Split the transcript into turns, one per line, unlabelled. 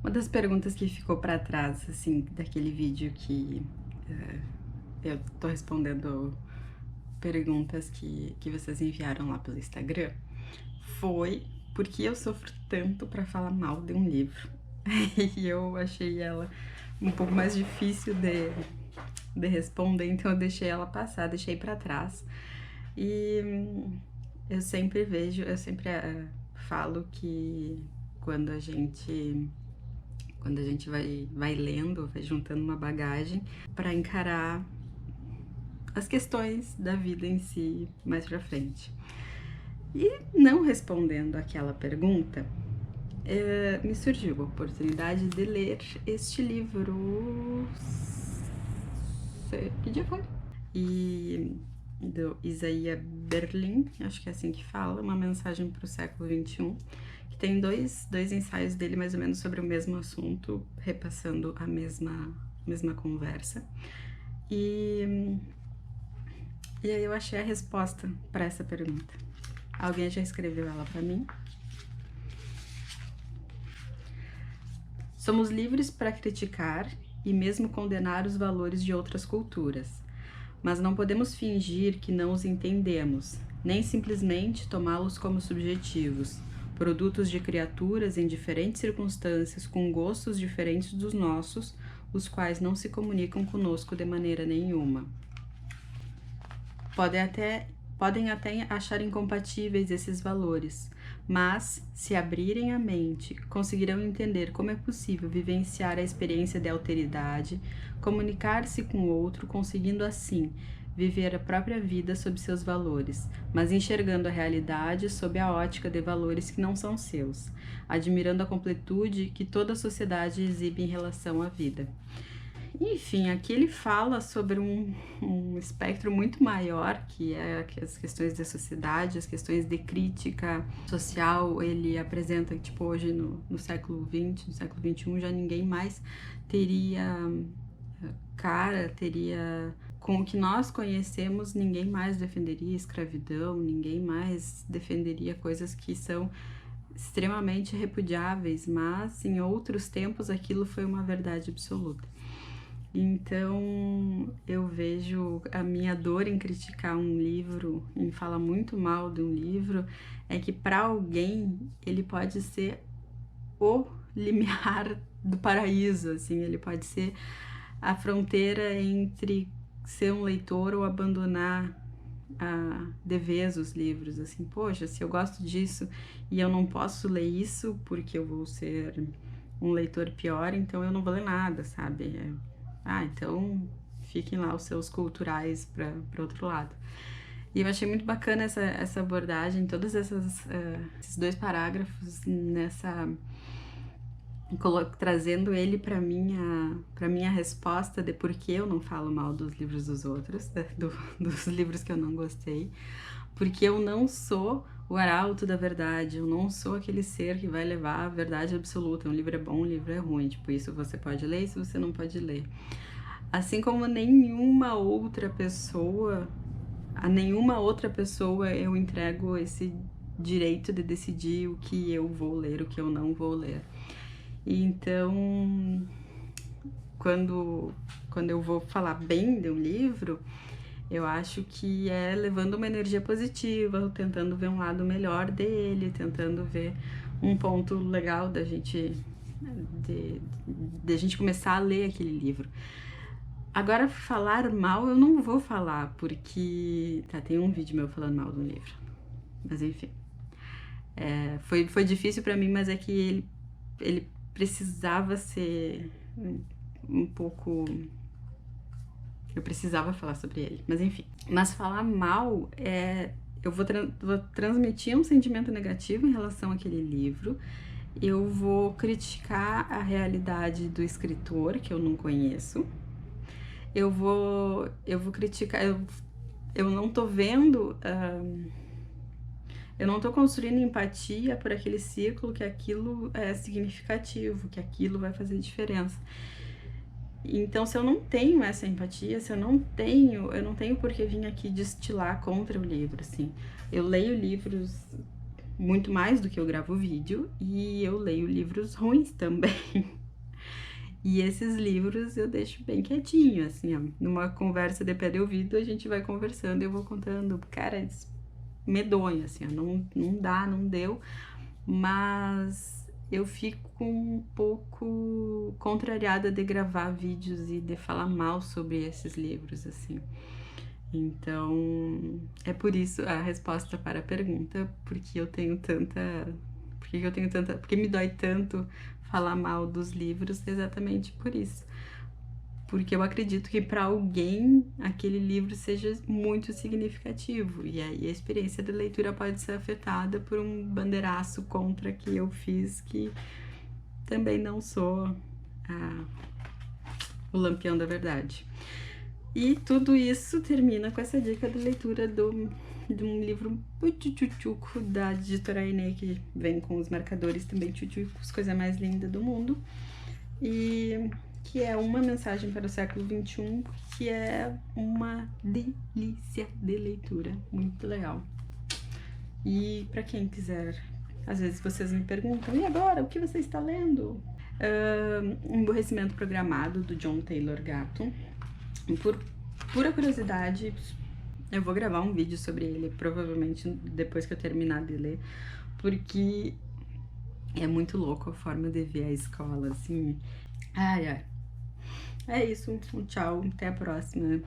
Uma das perguntas que ficou pra trás, assim, daquele vídeo que eu tô respondendo perguntas que vocês enviaram lá pelo Instagram, foi por que eu sofro tanto pra falar mal de um livro. E eu achei ela um pouco mais difícil de responder, então eu deixei ela passar, deixei pra trás. E eu sempre falo que quando a gente vai lendo, vai juntando uma bagagem para encarar as questões da vida em si mais pra frente. E não respondendo aquela pergunta, me surgiu a oportunidade de ler este livro. Que dia foi? E do Isaiah Berlin, acho que é assim que fala, uma mensagem para o século XXI, que tem dois ensaios dele mais ou menos sobre o mesmo assunto, repassando a mesma conversa. E aí eu achei a resposta para essa pergunta. Alguém já escreveu ela para mim? Somos livres para criticar e mesmo condenar os valores de outras culturas, mas não podemos fingir que não os entendemos, nem simplesmente tomá-los como subjetivos, produtos de criaturas em diferentes circunstâncias com gostos diferentes dos nossos, os quais não se comunicam conosco de maneira nenhuma. Podem até achar incompatíveis esses valores, mas, se abrirem a mente, conseguirão entender como é possível vivenciar a experiência de alteridade, comunicar-se com o outro, conseguindo assim viver a própria vida sob seus valores, mas enxergando a realidade sob a ótica de valores que não são seus, admirando a completude que toda a sociedade exibe em relação à vida. Enfim, aqui ele fala sobre um espectro muito maior, que é as questões da sociedade, as questões de crítica social. Ele apresenta que, tipo, hoje no século XX, no século XXI, já ninguém mais teria com o que nós conhecemos, ninguém mais defenderia escravidão, ninguém mais defenderia coisas que são extremamente repudiáveis, mas em outros tempos aquilo foi uma verdade absoluta. Então, eu vejo a minha dor em criticar um livro, em falar muito mal de um livro, é que para alguém ele pode ser o limiar do paraíso, assim, ele pode ser a fronteira entre ser um leitor ou abandonar de vez os livros, assim, poxa, se eu gosto disso e eu não posso ler isso porque eu vou ser um leitor pior, então eu não vou ler nada, sabe? Então fiquem lá os seus culturais para outro lado. E eu achei muito bacana essa abordagem, todos esses dois parágrafos trazendo ele para minha resposta de por que eu não falo mal dos livros dos outros, dos livros que eu não gostei, porque eu não sou o arauto da verdade, eu não sou aquele ser que vai levar a verdade absoluta, um livro é bom, um livro é ruim, tipo, isso você pode ler, isso você não pode ler. Assim como a nenhuma outra pessoa eu entrego esse direito de decidir o que eu vou ler, o que eu não vou ler. Então, quando eu vou falar bem de um livro, eu acho que é levando uma energia positiva, tentando ver um lado melhor dele, tentando ver um ponto legal da gente começar a ler aquele livro. Agora, falar mal eu não vou falar, porque tem um vídeo meu falando mal de um livro, mas enfim, foi difícil pra mim, mas é que ele precisava ser um pouco... Eu precisava falar sobre ele, mas enfim. Mas falar mal eu vou transmitir um sentimento negativo em relação àquele livro, eu vou criticar a realidade do escritor, que eu não conheço, eu vou criticar... Eu não tô vendo... eu não tô construindo empatia por aquele círculo, que aquilo é significativo, que aquilo vai fazer diferença. Então, se eu não tenho essa empatia, eu não tenho por que vir aqui destilar contra o livro, assim. Eu leio livros muito mais do que eu gravo vídeo, e eu leio livros ruins também. E esses livros eu deixo bem quietinho, assim, ó, numa conversa de pé de ouvido, a gente vai conversando e eu vou contando, cara, é medonho, assim, ó, não dá, não deu, mas eu fico um pouco contrariada de gravar vídeos e de falar mal sobre esses livros, assim. Então, é por isso a resposta para a pergunta, porque eu tenho tanta, porque me dói tanto falar mal dos livros, exatamente por isso. Porque eu acredito que para alguém aquele livro seja muito significativo, e aí a experiência de leitura pode ser afetada por um bandeiraço contra que eu fiz, que também não sou o lampião da verdade. E tudo isso termina com essa dica de leitura de um livro muito tchutchuco da editora Aine, que vem com os marcadores também tchutchucos, coisa mais linda do mundo. E que é uma mensagem para o século XXI, que é uma delícia de leitura, muito legal. E para quem quiser, às vezes vocês me perguntam, e agora, o que você está lendo? Emborrecimento Programado, do John Taylor Gatto. Por pura curiosidade, eu vou gravar um vídeo sobre ele, provavelmente depois que eu terminar de ler, porque é muito louco a forma de ver a escola, assim. Ai, ai. É isso, um tchau, até a próxima.